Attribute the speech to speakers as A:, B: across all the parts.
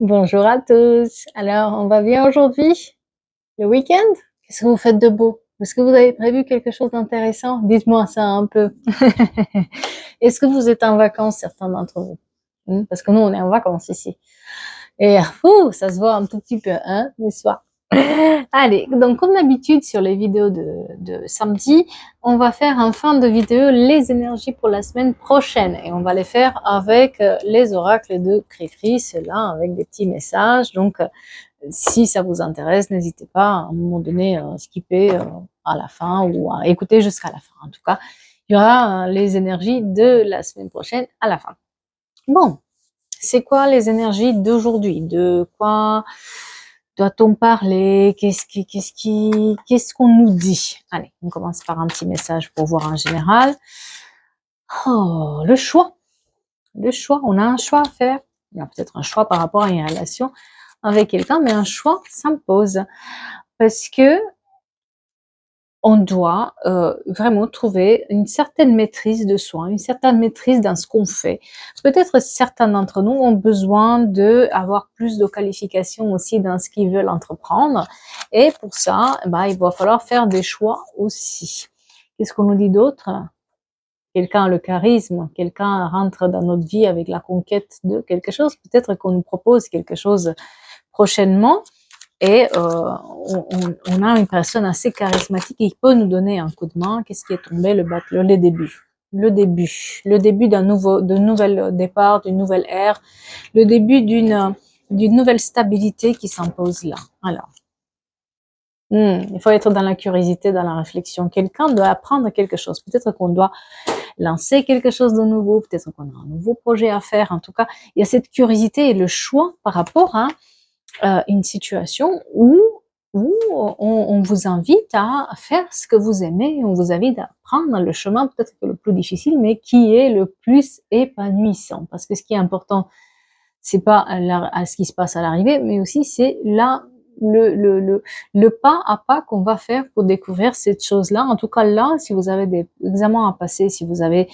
A: Bonjour à tous. Alors, on va bien aujourd'hui? Le week-end? Qu'est-ce que vous faites de beau? Est-ce que vous avez prévu quelque chose d'intéressant? Dites-moi ça un peu. Est-ce que vous êtes en vacances, certains d'entre vous? Parce que nous, on est en vacances ici. Et ça se voit un tout petit peu, hein, n'est-ce pas? Allez, donc comme d'habitude sur les vidéos de samedi, on va faire en fin de vidéo les énergies pour la semaine prochaine et on va les faire avec les oracles de Cricri, ceux-là avec des petits messages. Donc, si ça vous intéresse, n'hésitez pas à un moment donné skipper à la fin ou à écouter jusqu'à la fin. En tout cas, il y aura les énergies de la semaine prochaine à la fin. Bon, c'est quoi les énergies d'aujourd'hui? De quoi doit-on parler? Qu'est-ce qu'on nous dit? Allez, on commence par un petit message pour voir en général. Oh, le choix. Le choix, on a un choix à faire. Il y a peut-être un choix par rapport à une relation avec quelqu'un, mais un choix s'impose. Parce que on doit vraiment trouver une certaine maîtrise de soi, une certaine maîtrise dans ce qu'on fait. Peut-être certains d'entre nous ont besoin d'avoir plus de qualifications aussi dans ce qu'ils veulent entreprendre. Et pour ça, il va falloir faire des choix aussi. Qu'est-ce qu'on nous dit d'autre? Quelqu'un a le charisme, quelqu'un rentre dans notre vie avec la conquête de quelque chose. Peut-être qu'on nous propose quelque chose prochainement. Et on a une personne assez charismatique qui peut nous donner un coup de main. Qu'est-ce qui est tombé? Le début. Le début d'un nouvel départ, d'une nouvelle ère, le début d'une nouvelle stabilité qui s'impose là. Alors, il faut être dans la curiosité, dans la réflexion. Quelqu'un doit apprendre quelque chose. Peut-être qu'on doit lancer quelque chose de nouveau, peut-être qu'on a un nouveau projet à faire. En tout cas, il y a cette curiosité et le choix par rapport à une situation où on vous invite à faire ce que vous aimez, on vous invite à prendre le chemin peut-être que le plus difficile, mais qui est le plus épanouissant. Parce que ce qui est important, c'est pas à ce qui se passe à l'arrivée, mais aussi c'est là le pas à pas qu'on va faire pour découvrir cette chose-là. En tout cas, là, si vous avez des examens à passer, si vous avez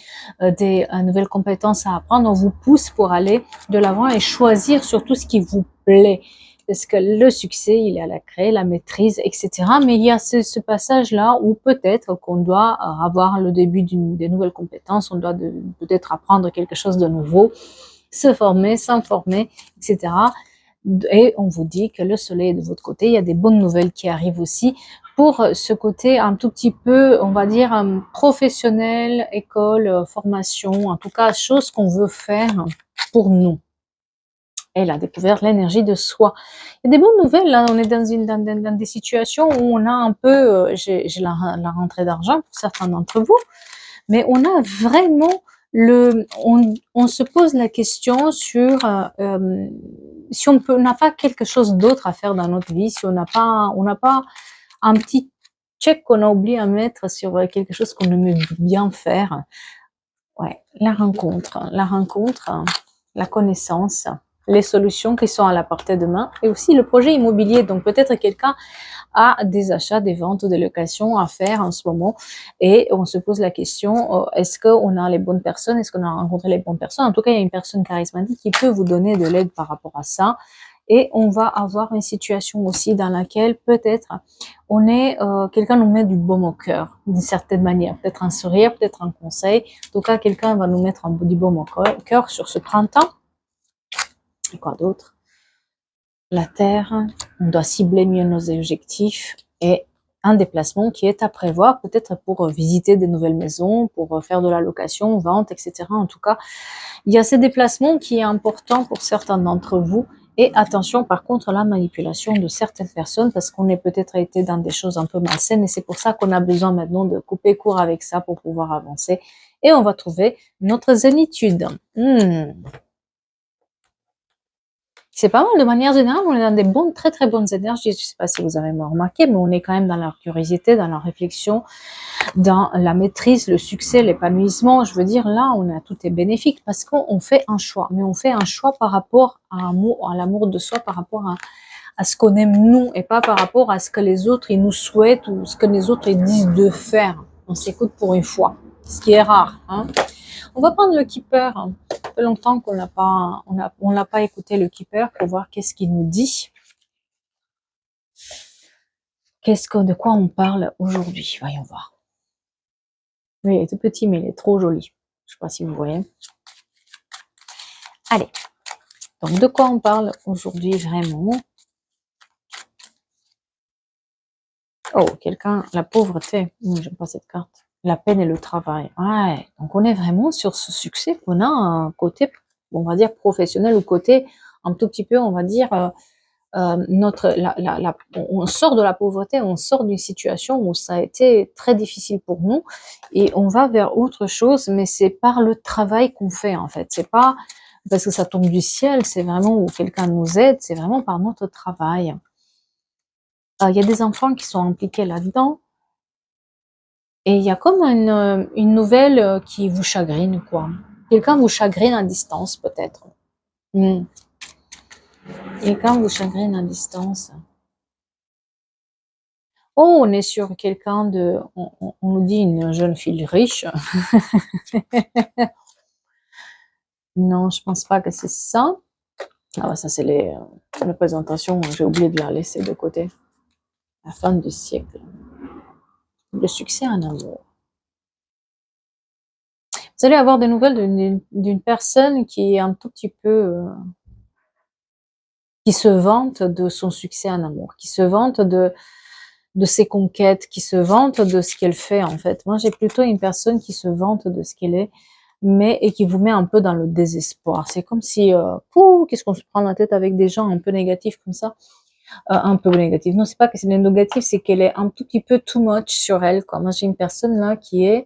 A: des nouvelles compétences à apprendre, on vous pousse pour aller de l'avant et choisir surtout ce qui vous plaît. Parce que le succès, il est à la clé, la maîtrise, etc. Mais il y a ce passage-là où peut-être qu'on doit avoir le début des nouvelles compétences, on doit peut-être apprendre quelque chose de nouveau, se former, s'informer, etc. Et on vous dit que le soleil est de votre côté. Il y a des bonnes nouvelles qui arrivent aussi pour ce côté un tout petit peu, on va dire, professionnel, école, formation, en tout cas, chose qu'on veut faire pour nous. Elle a découvert l'énergie de soi. Il y a des bonnes nouvelles, là. On est dans des situations où on a un peu, j'ai la rentrée d'argent pour certains d'entre vous, mais on a vraiment on se pose la question sur si on n'a pas quelque chose d'autre à faire dans notre vie, si on n'a pas un petit check qu'on a oublié à mettre sur quelque chose qu'on aime bien faire. Ouais, la rencontre, la connaissance, les solutions qui sont à la portée de main et aussi le projet immobilier. Donc peut-être quelqu'un a des achats, des ventes ou des locations à faire en ce moment et on se pose la question, est-ce qu'on a les bonnes personnes? Est-ce qu'on a rencontré les bonnes personnes? En tout cas, il y a une personne charismatique qui peut vous donner de l'aide par rapport à ça. Et on va avoir une situation aussi dans laquelle peut-être quelqu'un nous met du baume au cœur d'une certaine manière, peut-être un sourire, peut-être un conseil. En tout cas, quelqu'un va nous mettre du baume au cœur sur ce printemps. Et quoi d'autre? La terre, on doit cibler mieux nos objectifs et un déplacement qui est à prévoir, peut-être pour visiter des nouvelles maisons, pour faire de la location, vente, etc. En tout cas, il y a ce déplacement qui est important pour certains d'entre vous. Et attention, par contre, la manipulation de certaines personnes, parce qu'on est peut-être été dans des choses un peu malsaines, et c'est pour ça qu'on a besoin maintenant de couper court avec ça pour pouvoir avancer. Et on va trouver notre zénitude. C'est pas mal, de manière générale, on est dans des bonnes, très très bonnes énergies. Je sais pas si vous avez remarqué, mais on est quand même dans la curiosité, dans la réflexion, dans la maîtrise, le succès, l'épanouissement. Je veux dire, là, tout est bénéfique parce qu'on fait un choix. Mais on fait un choix par rapport à l'amour de soi, par rapport à ce qu'on aime nous et pas par rapport à ce que les autres ils nous souhaitent ou ce que les autres ils disent de faire. On s'écoute pour une fois, ce qui est rare, hein. On va prendre le Keeper. Ça fait longtemps qu'on l'a pas écouté, le Keeper, pour voir qu'est-ce qu'il nous dit. De quoi on parle aujourd'hui? Voyons voir. Oui, il est tout petit, mais il est trop joli. Je sais pas si vous voyez. Allez. Donc, de quoi on parle aujourd'hui vraiment? Oh, quelqu'un, la pauvreté. J'aime pas cette carte. La peine et le travail. Ouais. Donc, on est vraiment sur ce succès qu'on a un côté, on va dire, professionnel ou côté un tout petit peu, on va dire, on sort de la pauvreté, on sort d'une situation où ça a été très difficile pour nous et on va vers autre chose, mais c'est par le travail qu'on fait en fait. C'est pas parce que ça tombe du ciel, c'est vraiment où quelqu'un nous aide, c'est vraiment par notre travail. Il y a des enfants qui sont impliqués là-dedans et il y a comme une nouvelle qui vous chagrine, quoi. Quelqu'un vous chagrine à distance, peut-être. Quelqu'un vous chagrine à distance. Oh, on est sur quelqu'un on nous dit une jeune fille riche. Non, je pense pas que c'est ça. Ah bah ça c'est les représentations, j'ai oublié de la laisser de côté. La femme du siècle. Le succès en amour. Vous allez avoir des nouvelles d'une personne qui est un tout petit peu, qui se vante de son succès en amour, qui se vante de ses conquêtes, qui se vante de ce qu'elle fait en fait. Moi j'ai plutôt une personne qui se vante de ce qu'elle est, et qui vous met un peu dans le désespoir. C'est comme si, qu'est-ce qu'on se prend la tête avec des gens un peu négatifs comme ça, un peu négatifs. Non, c'est pas que c'est négatif, c'est qu'elle est un tout petit peu too much sur elle, quoi. Moi, j'ai une personne là qui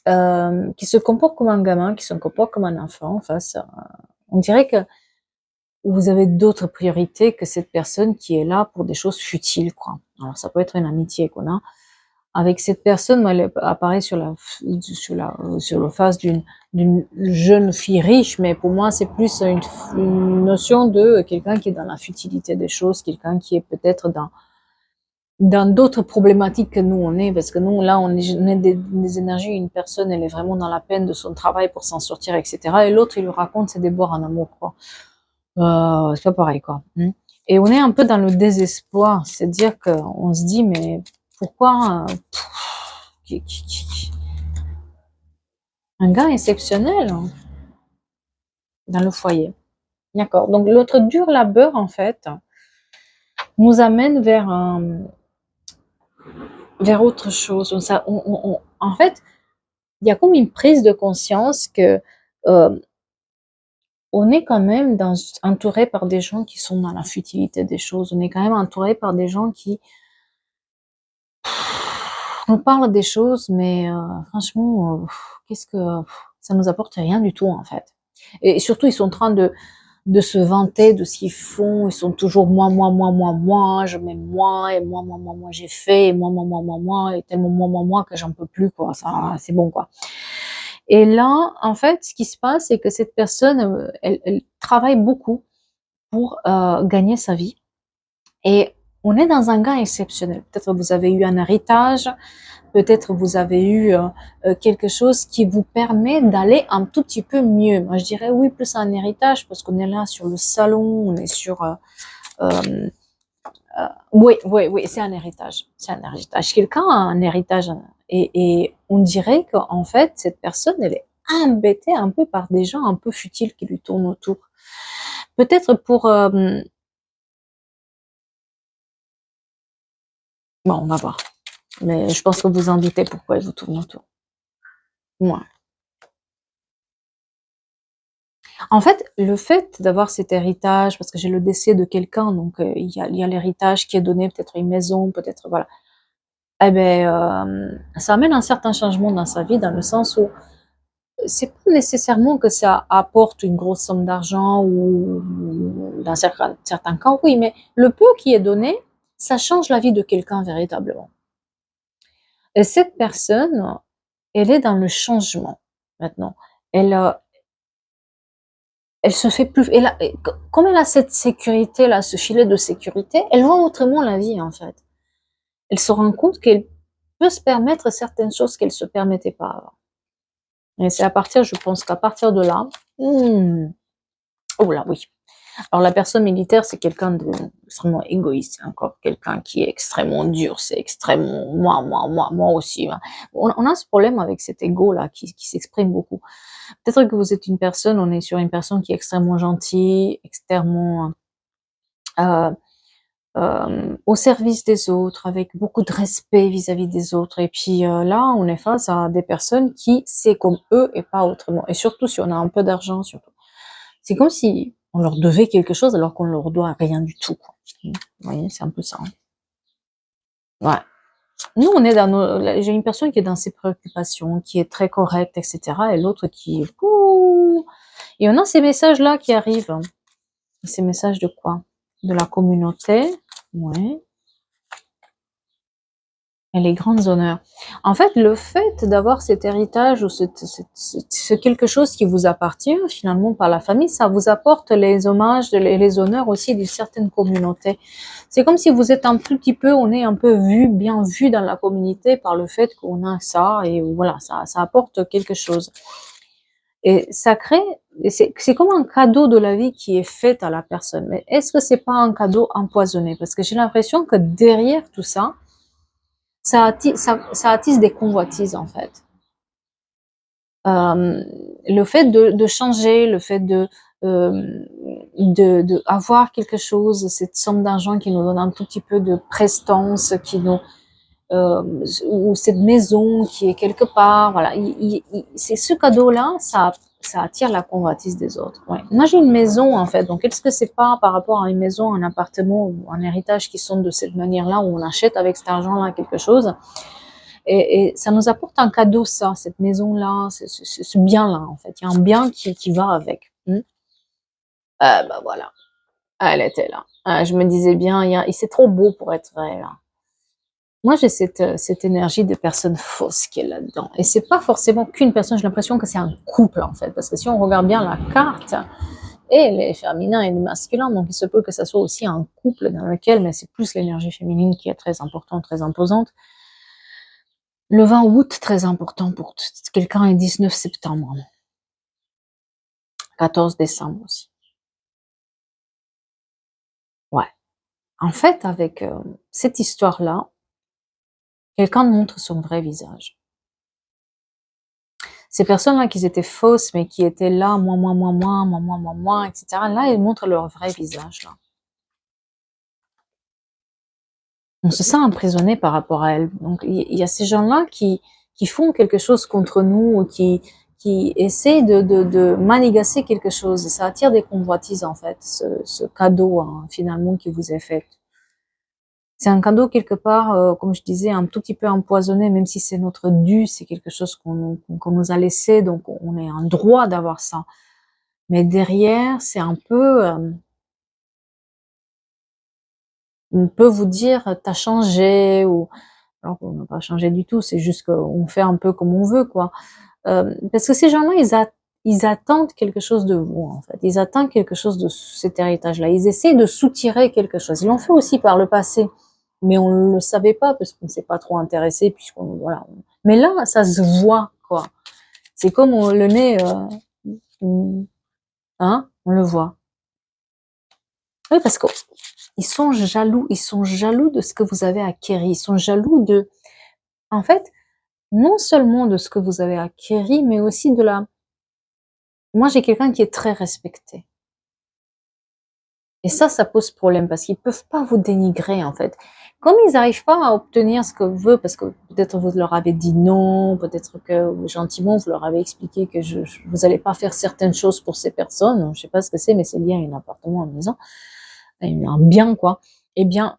A: se comporte comme un gamin, qui se comporte comme un enfant. Enfin, on dirait que vous avez d'autres priorités que cette personne qui est là pour des choses futiles, quoi. Alors, ça peut être une amitié qu'on a avec cette personne. Elle apparaît sur le face d'une jeune fille riche, mais pour moi c'est plus une notion de quelqu'un qui est dans la futilité des choses, quelqu'un qui est peut-être dans d'autres problématiques que nous on est, parce que nous là on est des énergies, une personne elle est vraiment dans la peine de son travail pour s'en sortir, etc. Et l'autre il lui raconte ses déboires en amour, quoi. C'est pas pareil, quoi. Et on est un peu dans le désespoir, c'est-à-dire qu'on se dit mais pourquoi un gars exceptionnel, hein, dans le foyer. D'accord. Donc l'autre dur labeur, en fait, nous amène vers autre chose. En fait, il y a comme une prise de conscience que euh, on est quand même entouré par des gens qui sont dans la futilité des choses. On est quand même entouré par des gens qui nous parlent des choses, mais franchement, qu'est-ce que ça nous apporte rien du tout, en fait. Et surtout, ils sont en train de se vanter de ce qu'ils font. Ils sont toujours moi, je m'aime moi, et moi, j'ai fait, et moi, et tellement moi, que j'en peux plus, quoi. Ça, c'est bon, quoi. Et là, en fait, ce qui se passe, c'est que cette personne, elle travaille beaucoup pour gagner sa vie. Et on est dans un cas exceptionnel. Peut-être vous avez eu un héritage, peut-être vous avez eu quelque chose qui vous permet d'aller un tout petit peu mieux. Moi, je dirais oui, plus un héritage, parce qu'on est là sur le salon, on est sur... oui, c'est un héritage. C'est un héritage. Quelqu'un a un héritage. Et on dirait qu'en fait, cette personne, elle est embêtée un peu par des gens un peu futiles qui lui tournent autour. Peut-être pour... bon, on va voir. Mais je pense que vous en doutez pourquoi ils vous tournent autour. Moi. En fait, le fait d'avoir cet héritage, parce que j'ai le décès de quelqu'un, donc il y a l'héritage qui est donné, peut-être une maison, peut-être voilà. Eh ben, ça amène un certain changement dans sa vie, dans le sens où c'est pas nécessairement que ça apporte une grosse somme d'argent ou dans certains cas, oui, mais le peu qui est donné, ça change la vie de quelqu'un véritablement. Et cette personne, elle est dans le changement maintenant. Elle, elle se fait plus, comme elle a cette sécurité là, ce filet de sécurité, elle voit autrement la vie en fait. Elle se rend compte qu'elle peut se permettre certaines choses qu'elle se permettait pas avant. Et c'est à partir, je pense qu'à partir de là, oh là, oui. Alors la personne militaire, c'est quelqu'un d'extrêmement égoïste, c'est encore quelqu'un qui est extrêmement dur, c'est extrêmement moi aussi. Hein. On a ce problème avec cet ego-là qui s'exprime beaucoup. Peut-être que vous êtes une personne, on est sur une personne qui est extrêmement gentille, extrêmement euh, au service des autres, avec beaucoup de respect vis-à-vis des autres. Et puis là, on est face à des personnes qui c'est comme eux et pas autrement. Et surtout si on a un peu d'argent, surtout. C'est comme si on leur devait quelque chose alors qu'on leur doit rien du tout, quoi. Vous voyez, c'est un peu ça. Hein. Ouais. Nous, on est dans j'ai une personne qui est dans ses préoccupations, qui est très correcte, etc. Et l'autre qui est, ouh. Et on a ces messages-là qui arrivent. Hein. Ces messages de quoi? De la communauté. Ouais. Et les grandes honneurs. En fait, le fait d'avoir cet héritage ou ce quelque chose qui vous appartient finalement par la famille, ça vous apporte les hommages, les honneurs aussi d'une certaine communauté. C'est comme si vous êtes un tout petit peu, on est un peu vu, bien vu dans la communauté par le fait qu'on a ça et voilà, ça apporte quelque chose. Et ça crée, c'est comme un cadeau de la vie qui est fait à la personne. Mais est-ce que c'est pas un cadeau empoisonné? Parce que j'ai l'impression que derrière tout ça, ça attise des convoitises en fait. Le fait de changer, le fait de avoir quelque chose, cette somme d'argent qui nous donne un tout petit peu de prestance, qui nous ou cette maison qui est quelque part, voilà, c'est ce cadeau-là, ça attire la convoitise des autres. Ouais. Moi, j'ai une maison en fait, donc est-ce que c'est pas par rapport à une maison, un appartement ou un héritage qui sont de cette manière-là où on achète avec cet argent-là quelque chose? Et ça nous apporte un cadeau, ça, cette maison-là, ce bien-là, en fait. Il y a un bien qui va avec. Ah, bah voilà, elle était là. Ah, je me disais bien, et c'est trop beau pour être vrai, là. Moi, j'ai cette énergie de personne fausse qui est là-dedans. Et c'est pas forcément qu'une personne, j'ai l'impression que c'est un couple, en fait. Parce que si on regarde bien la carte, et les féminins et les masculins, donc il se peut que ça soit aussi un couple dans lequel, mais c'est plus l'énergie féminine qui est très importante, très imposante. Le 20 août, très important pour quelqu'un et 19 septembre. 14 décembre aussi. Ouais. En fait, avec cette histoire-là, quelqu'un montre son vrai visage. Ces personnes-là qui étaient fausses, mais qui étaient là, moi, etc., là, elles montrent leur vrai visage. Là. On se sent emprisonné par rapport à elles. Donc, il y a ces gens-là qui font quelque chose contre nous, ou qui essaient de manigasser quelque chose. Ça attire des convoitises, en fait, ce cadeau, hein, finalement, qui vous est fait. C'est un cadeau quelque part, comme je disais, un tout petit peu empoisonné, même si c'est notre dû, c'est quelque chose qu'on nous a laissé, donc on est en droit d'avoir ça. Mais derrière, c'est un peu, on peut vous dire: «Tu changé» ou alors qu'on n'a pas changé du tout, c'est juste qu'on fait un peu comme on veut, quoi. Parce que ces gens-là, ils attendent quelque chose de vous, en fait. Ils attendent quelque chose de cet héritage-là. Ils essaient de soutirer quelque chose. Ils l'ont fait aussi par le passé, mais on ne le savait pas parce qu'on ne s'est pas trop intéressé puisqu'on voilà. Mais là, ça se voit, quoi. C'est comme le nez, hein, on le voit. Oui, parce qu'ils sont jaloux de ce que vous avez acquis. Ils sont jaloux de, en fait, non seulement de ce que vous avez acquis, mais aussi de la. Moi, j'ai quelqu'un qui est très respecté. Et ça pose problème parce qu'ils peuvent pas vous dénigrer, en fait. Comme ils n'arrivent pas à obtenir ce que vous voulez, parce que peut-être vous leur avez dit non, peut-être que gentiment vous leur avez expliqué que vous allez pas faire certaines choses pour ces personnes, je sais pas ce que c'est, mais c'est lié à un appartement, à une maison, à un bien, quoi. Eh bien,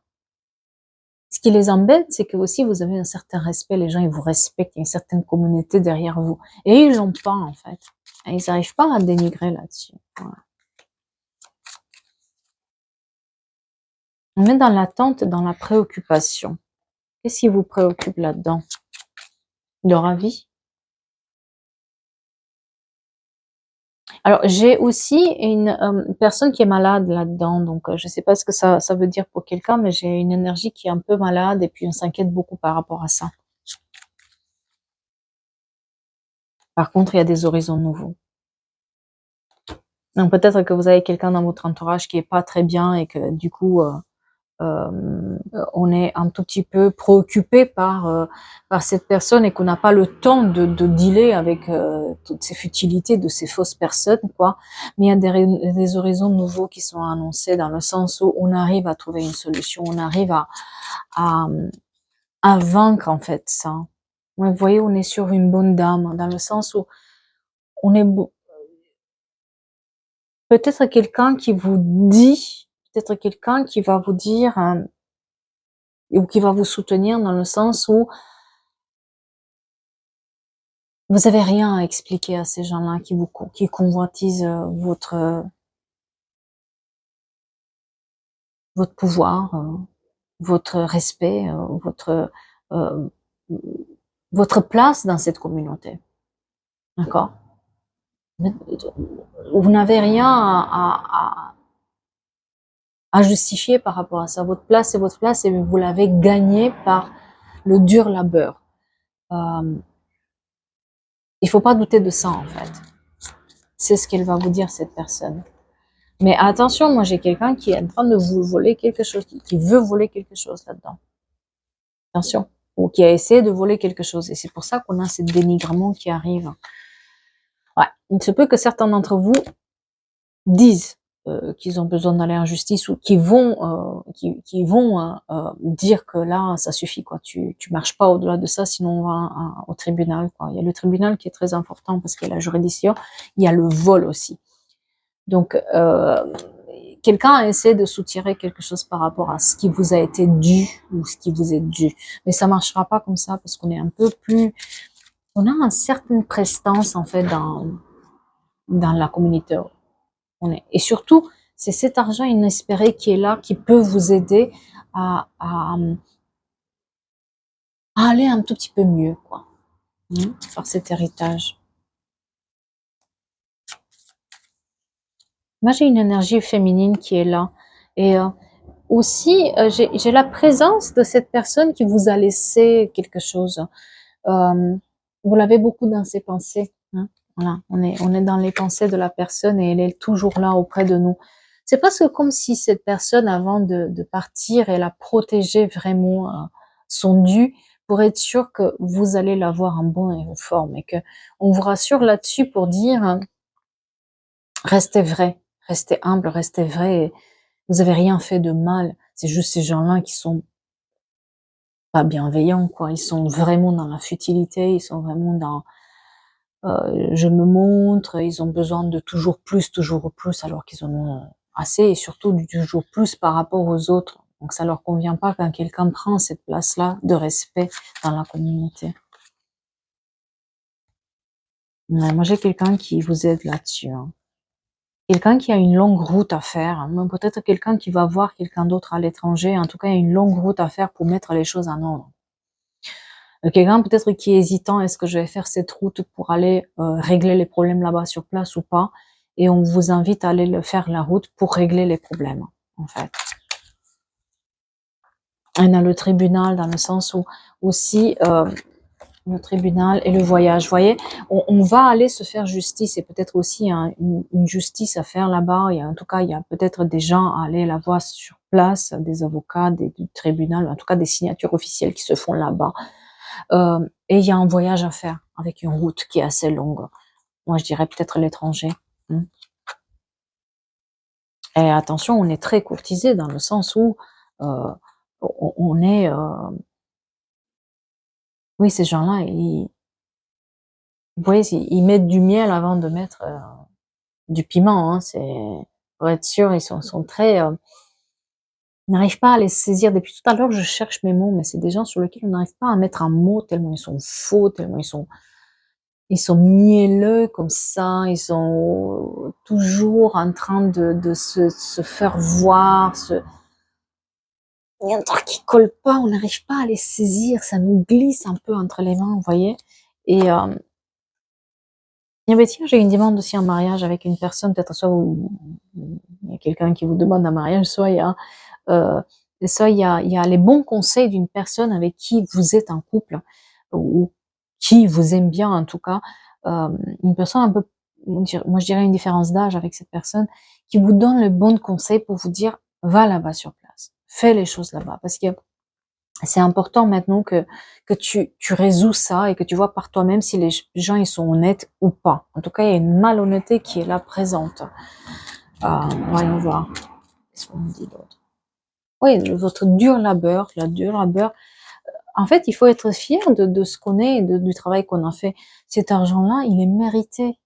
A: ce qui les embête, c'est que aussi vous avez un certain respect, les gens ils vous respectent, il y a une certaine communauté derrière vous. Et ils l'ont pas, en fait. Et ils n'arrivent pas à dénigrer là-dessus. Voilà. On est dans l'attente, dans la préoccupation. Qu'est-ce qui vous préoccupe là-dedans? Leur avis? Alors, j'ai aussi une personne qui est malade là-dedans, donc je ne sais pas ce que ça veut dire pour quelqu'un, mais j'ai une énergie qui est un peu malade et puis on s'inquiète beaucoup par rapport à ça. Par contre, il y a des horizons nouveaux. Donc peut-être que vous avez quelqu'un dans votre entourage qui est pas très bien et que du coup, on est un tout petit peu préoccupé par cette personne et qu'on n'a pas le temps de dealer avec toutes ces futilités de ces fausses personnes, quoi. Mais il y a des horizons nouveaux qui sont annoncés dans le sens où on arrive à trouver une solution, on arrive à, à vaincre en fait ça. Ouais, vous voyez, on est sur une bonne dame dans le sens où on est peut-être quelqu'un qui vous dit, peut-être quelqu'un qui va vous dire ou qui va vous soutenir dans le sens où vous avez rien à expliquer à ces gens-là qui convoitisent votre pouvoir, votre respect, euh, votre place dans cette communauté. D'accord? Vous n'avez rien à justifier par rapport à ça. Votre place, c'est votre place et vous l'avez gagnée par le dur labeur. Il faut pas douter de ça, en fait. C'est ce qu'elle va vous dire, cette personne. Mais attention, moi j'ai quelqu'un qui est en train de vous voler quelque chose, qui veut voler quelque chose là-dedans. Attention. Ou qui a essayé de voler quelque chose. Et c'est pour ça qu'on a ce dénigrement qui arrive. Ouais. Il se peut que certains d'entre vous disent qu'ils ont besoin d'aller en justice ou qui vont dire que là, ça suffit, quoi. Tu marches pas au-delà de ça, sinon on va au tribunal, quoi. Il y a le tribunal qui est très important parce qu'il y a la juridiction, il y a le vol aussi. Donc, quelqu'un a essayé de soutirer quelque chose par rapport à ce qui vous a été dû ou ce qui vous est dû. Mais ça marchera pas comme ça parce qu'on est un peu plus, on a une certaine prestance, en fait, dans la communauté. Et surtout, c'est cet argent inespéré qui est là, qui peut vous aider à aller un tout petit peu mieux, quoi. Par cet héritage. Moi, j'ai une énergie féminine qui est là. Et aussi, j'ai la présence de cette personne qui vous a laissé quelque chose. Vous l'avez beaucoup dans ses pensées. Voilà, on est dans les pensées de la personne et elle est toujours là auprès de nous. C'est presque comme si cette personne, avant de partir, elle a protégé vraiment son dû pour être sûr que vous allez l'avoir en bon et en forme et que on vous rassure là-dessus pour dire restez vrai, restez humble, restez vrai. Vous avez rien fait de mal. C'est juste ces gens-là qui sont pas bienveillants, quoi. Ils sont vraiment dans la futilité, ils sont vraiment dans je me montre, ils ont besoin de toujours plus, alors qu'ils en ont assez, et surtout du toujours plus par rapport aux autres. Donc ça leur convient pas quand quelqu'un prend cette place-là de respect dans la communauté. Ouais, moi j'ai quelqu'un qui vous aide là-dessus. Quelqu'un qui a une longue route à faire, même peut-être quelqu'un qui va voir quelqu'un d'autre à l'étranger. En tout cas, il y a une longue route à faire pour mettre les choses en ordre. Quelqu'un peut-être qui est hésitant, est-ce que je vais faire cette route pour aller régler les problèmes là-bas sur place ou pas? Et on vous invite à aller faire la route pour régler les problèmes, en fait. On a le tribunal dans le sens où aussi le tribunal et le voyage. Vous voyez, on va aller se faire justice et peut-être aussi une justice à faire là-bas. En tout cas, il y a peut-être des gens à aller la voir sur place, des avocats, du tribunal, en tout cas des signatures officielles qui se font là-bas. Et il y a un voyage à faire avec une route qui est assez longue. Moi, je dirais peut-être l'étranger. Et attention, on est très courtisé dans le sens où on est... oui, ces gens-là, vous voyez, ils mettent du miel avant de mettre du piment. Pour être sûr, ils sont très... ils n'arrivent pas à les saisir. Depuis tout à l'heure, je cherche mes mots, mais c'est des gens sur lesquels on n'arrive pas à mettre un mot tellement ils sont faux, tellement ils sont mielleux comme ça, ils sont toujours en train de se faire voir. Il y a un truc qui colle pas, on n'arrive pas à les saisir, ça nous glisse un peu entre les mains, vous voyez. Et eh ben tiens, j'ai une demande aussi en mariage avec une personne, peut-être soit il y a quelqu'un qui vous demande un mariage, euh, soit il y a les bons conseils d'une personne avec qui vous êtes en couple ou qui vous aime bien en tout cas. une personne un peu, moi je dirais une différence d'âge avec cette personne, qui vous donne le bon conseil pour vous dire, va là-bas sur place, fais les choses là-bas, parce que c'est important maintenant que tu résous ça et que tu vois par toi-même si les gens ils sont honnêtes ou pas. En tout cas, il y a une malhonnêteté qui est là présente. Voyons voir. Qu'est-ce qu'on me dit d'autre? Oui, votre dur labeur, la dur labeur. En fait, il faut être fier de ce qu'on est et du travail qu'on a fait. Cet argent-là, il est mérité.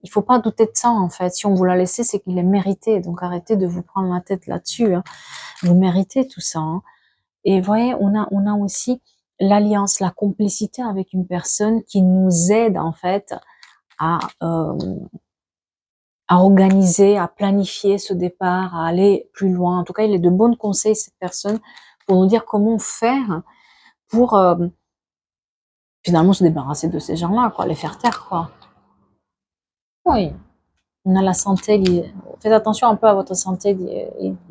A: Il faut pas douter de ça, en fait. Si on vous l'a laissé, c'est qu'il est mérité. Donc arrêtez de vous prendre la tête là-dessus. Hein. Vous méritez tout ça. Hein. Et vous voyez, on a aussi l'alliance, la complicité avec une personne qui nous aide, en fait, à, euh, à organiser, à planifier ce départ, à aller plus loin. En tout cas, il est de bons conseils, cette personne, pour nous dire comment faire pour finalement se débarrasser de ces gens-là, quoi, les faire taire, quoi. Oui, on a la santé, faites attention un peu à votre santé,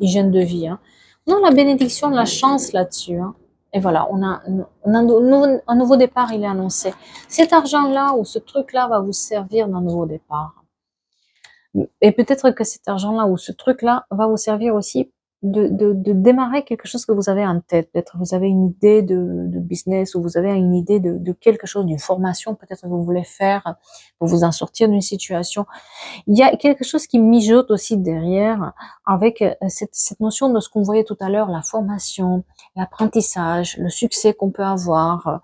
A: hygiène de vie. Hein. On a la bénédiction, la chance là-dessus. Hein. Et voilà, on a un nouveau départ, il est annoncé. Cet argent-là ou ce truc-là va vous servir d'un nouveau départ. Et peut-être que cet argent-là ou ce truc-là va vous servir aussi de démarrer quelque chose que vous avez en tête. Peut-être vous avez une idée de business ou vous avez une idée de quelque chose, d'une formation peut-être que vous voulez faire pour vous en sortir d'une situation. Il y a quelque chose qui mijote aussi derrière avec cette notion de ce qu'on voyait tout à l'heure, la formation, l'apprentissage, le succès qu'on peut avoir.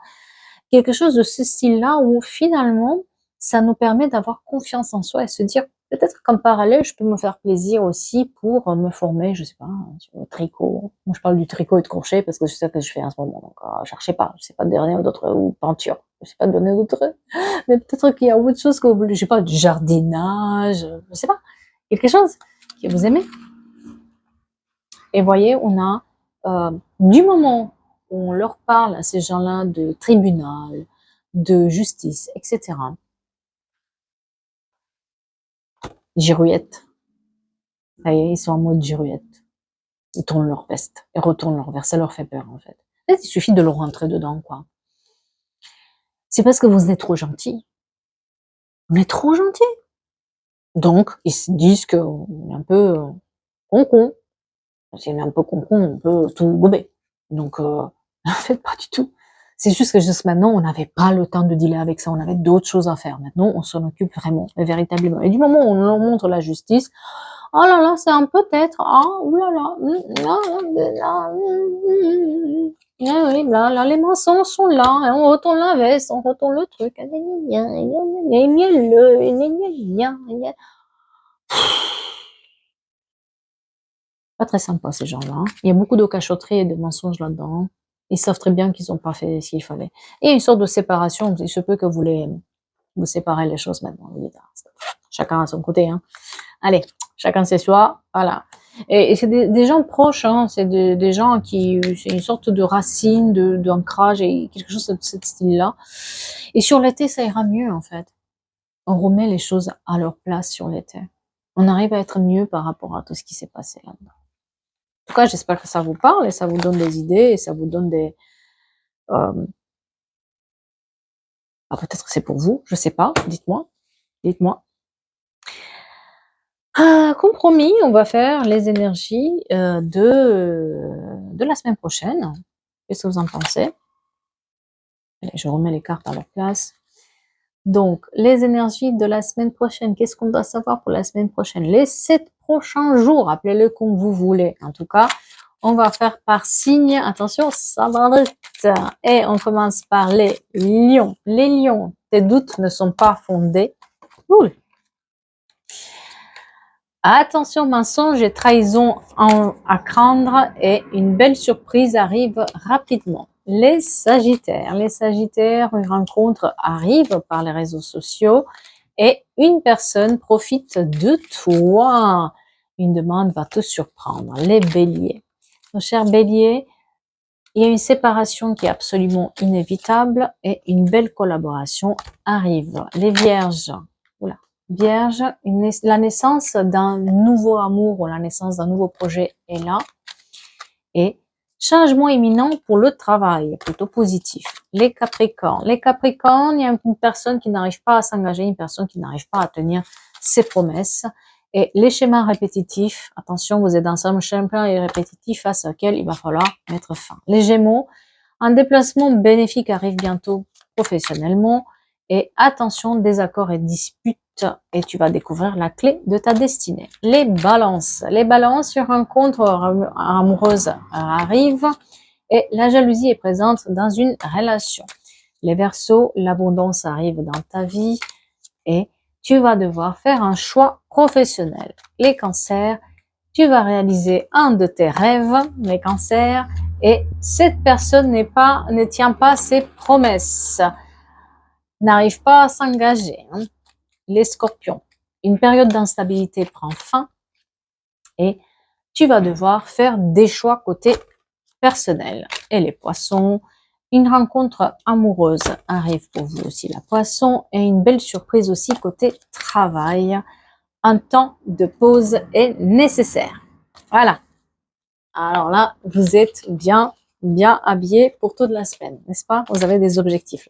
A: Quelque chose de ce style-là où finalement, ça nous permet d'avoir confiance en soi et se dire peut-être qu'en parallèle, je peux me faire plaisir aussi pour me former, je sais pas, sur le tricot. Moi, je parle du tricot et de crochet parce que c'est ça que je fais en ce moment. Donc, cherchez pas, je sais pas donner d'autres, ou peinture, je sais pas donner d'autres, mais peut-être qu'il y a autre chose que vous voulez, je sais pas, du jardinage, je sais pas, quelque chose que vous aimez. Et voyez, on a, du moment où on leur parle à ces gens-là de tribunal, de justice, etc., girouette, ça y est, ils sont en mode girouette. Ils tournent leur veste, ils retournent leur verre, ça leur fait peur en fait. En fait, il suffit de leur rentrer dedans, quoi. C'est parce que vous êtes trop gentil. On est trop gentil. Donc, ils se disent qu'on est un peu con-con. Si on est un peu con-con, on peut tout gober. Donc, en fait, pas du tout. C'est juste que juste maintenant, on n'avait pas le temps de dealer avec ça. On avait d'autres choses à faire. Maintenant, on s'en occupe vraiment, véritablement. Et du moment où on leur montre la justice, oh là là, c'est un peut-être, ah, oulala, oui, là, les mensonges sont là, et on retourne la veste, on retourne le truc, pas très sympa ces gens-là. Hein. Il y a beaucoup de cachotterie et de mensonges là-dedans. Ils savent très bien qu'ils n'ont pas fait ce qu'il fallait. Et une sorte de séparation, il se peut que vous séparez les choses maintenant. Chacun à son côté. Hein. Allez, chacun c'est soi, voilà. Et c'est des gens proches, hein, c'est des gens qui, c'est une sorte de racine, d'ancrage et quelque chose de ce style-là. Et sur l'été, ça ira mieux en fait. On remet les choses à leur place sur l'été. On arrive à être mieux par rapport à tout ce qui s'est passé là-dedans. En tout cas, j'espère que ça vous parle et ça vous donne des idées et ça vous donne des... peut-être que c'est pour vous, je sais pas, dites-moi, dites-moi. Compromis, on va faire les énergies de la semaine prochaine. Qu'est-ce que vous en pensez? Allez, je remets les cartes à leur place. Donc, les énergies de la semaine prochaine, qu'est-ce qu'on doit savoir pour la semaine prochaine? Les 7 prochains jours, appelez-le comme vous voulez. En tout cas, on va faire par signe. Attention, ça va vite. Et on commence par les lions. Les lions, tes doutes ne sont pas fondés. Cool. Attention, mensonge et trahison à craindre et une belle surprise arrive rapidement. Les Sagittaires, une rencontre arrive par les réseaux sociaux et une personne profite de toi. Une demande va te surprendre. Les Béliers, mon cher Bélier, il y a une séparation qui est absolument inévitable et une belle collaboration arrive. Les Vierges, Vierge, la naissance d'un nouveau amour ou la naissance d'un nouveau projet est là. Et Changement imminent pour le travail, plutôt positif. Les Capricornes. Les Capricornes, il y a une personne qui n'arrive pas à s'engager, une personne qui n'arrive pas à tenir ses promesses. Et les schémas répétitifs, attention, vous êtes dans un schéma répétitif face auquel il va falloir mettre fin. Les Gémeaux, un déplacement bénéfique arrive bientôt professionnellement. Et attention, désaccords et disputes, et tu vas découvrir la clé de ta destinée. Les balances. Les balances, une rencontre amoureuse arrive et la jalousie est présente dans une relation. Les Verseaux, l'abondance arrive dans ta vie et tu vas devoir faire un choix professionnel. Les Cancers, tu vas réaliser un de tes rêves, les Cancers, et cette personne ne tient pas ses promesses, n'arrive pas à s'engager. Les Scorpions, une période d'instabilité prend fin et tu vas devoir faire des choix côté personnel. Et les Poissons, une rencontre amoureuse arrive pour vous aussi, la Poisson, et une belle surprise aussi côté travail. Un temps de pause est nécessaire. Voilà. Alors là, vous êtes bien habillés pour toute la semaine, n'est-ce pas? Vous avez des objectifs.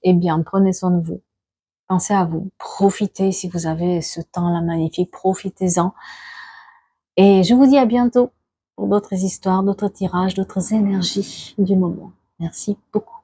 A: Eh bien, prenez soin de vous. Pensez à vous. Profitez si vous avez ce temps-là magnifique. Profitez-en. Et je vous dis à bientôt pour d'autres histoires, d'autres tirages, d'autres énergies du moment. Merci beaucoup.